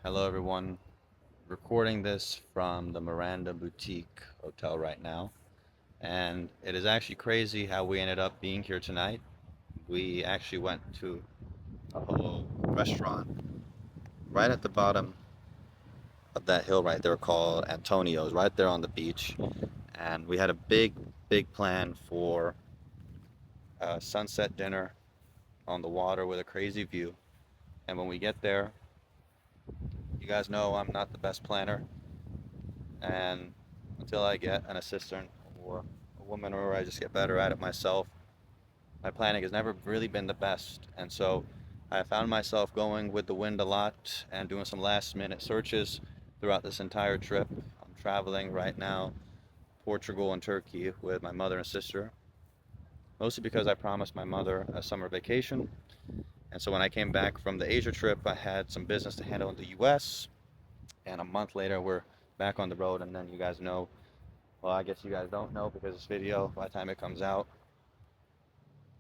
Hello, everyone. Recording this from the Miranda Boutique Hotel right now. And it is actually crazy how we ended up being here tonight. We actually went to a whole restaurant right at the bottom of that hill right there called Antonio's, right there on the beach. And we had a big plan for a sunset dinner on the water with a crazy view. And when we get there, you guys know I'm not the best planner. And until I get an assistant or a woman, or I just get better at it myself, my planning has never really been the best. And so I found myself going with the wind a lot and doing some last minute searches throughout this entire trip. I'm traveling right now, Portugal and Turkey, with my mother and sister, mostly because I promised my mother a summer vacation. And so when I came back from the Asia trip, I had some business to handle in the US. And a month later, we're back on the road. And then you guys know, well, I guess you guys don't know because this video, by the time it comes out,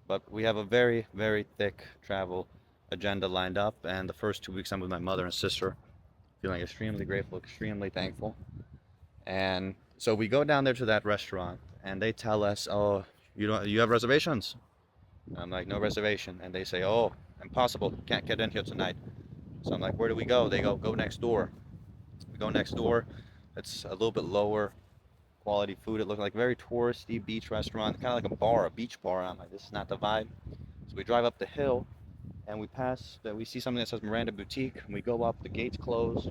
but we have a very thick travel agenda lined up. And the first 2 weeks I'm with my mother and sister, feeling extremely grateful, extremely thankful. And so we go down there to that restaurant, and they tell us, "Oh, you have reservations?" And I'm like, "No reservation." And they say, "Oh, impossible, can't get in here tonight." So I'm like, "Where do we go?" They go next door. We go next door. It's a little bit lower quality food. It looked like a very touristy beach restaurant, kind of like a bar, a beach bar. I'm like, this is not the vibe. So we drive up the hill, and we see something that says Miranda Boutique, and we go up, the gates close.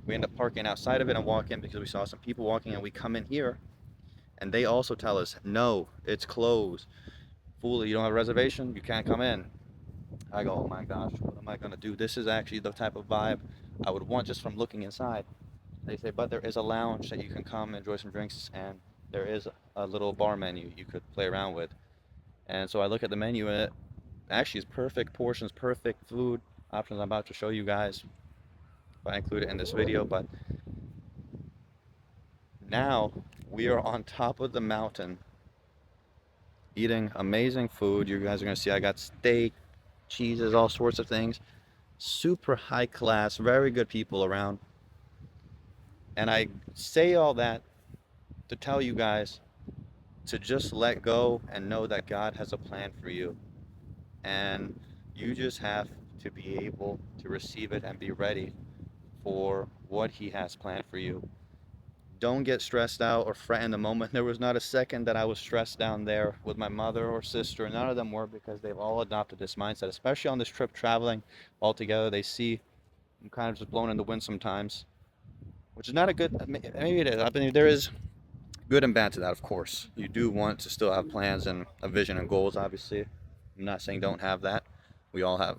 We end up parking outside of it and walk in because we saw some people walking, and we come in here, and they also tell us, no, it's closed. Fool, you don't have a reservation, you can't come in. I go, oh my gosh, what am I gonna do? This is actually the type of vibe I would want just from looking inside. They say, but there is a lounge that you can come enjoy some drinks, and there is a little bar menu you could play around with. And so I look at the menu, and it actually is perfect portions, perfect food options I'm about to show you guys if I include it in this video. But now we are on top of the mountain eating amazing food. You guys are gonna see I got steak, cheeses, all sorts of things. Super high class, very good people around. And I say all that to tell you guys to just let go and know that God has a plan for you. And you just have to be able to receive it and be ready for what He has planned for you. Don't get stressed out or fret in the moment. There was not a second that I was stressed down there with my mother or sister. None of them were, because they've all adopted this mindset, especially on this trip traveling all together. They see I'm kind of just blown in the wind sometimes, which is not a good, maybe it is. I mean, there is good and bad to that, of course. You do want to still have plans and a vision and goals, obviously. I'm not saying don't have that. We all have,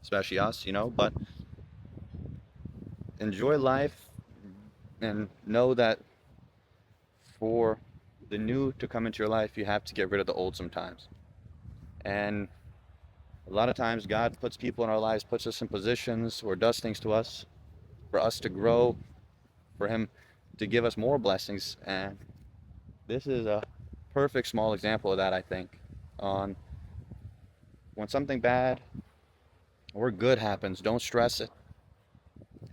especially us, but enjoy life and know that for the new to come into your life, you have to get rid of the old sometimes. And a lot of times, God puts people in our lives, puts us in positions, or does things to us for us to grow, for Him to give us more blessings. And this is a perfect small example of that, I think, on when something bad or good happens, don't stress it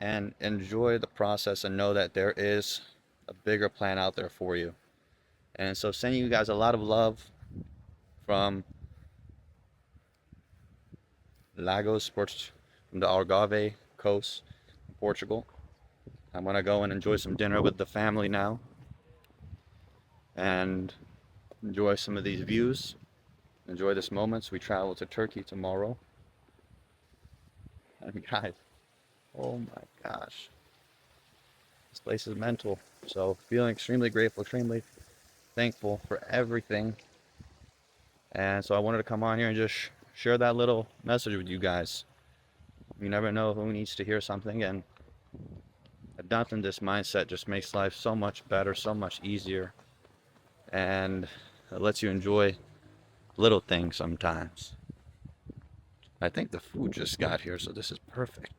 and enjoy the process and know that there is a bigger plan out there for you. And so, sending you guys a lot of love from Lagos, from the Algarve coast, Portugal. I'm gonna go and enjoy some dinner with the family now and enjoy some of these views. Enjoy this moment. So we travel to Turkey tomorrow. And guys, oh my gosh, this place is mental. So feeling extremely grateful, extremely thankful for everything. And so I wanted to come on here and just share that little message with you guys. You never know who needs to hear something, and adopting this mindset just makes life so much better, so much easier, and it lets you enjoy little things sometimes. I think the food just got here, so this is perfect.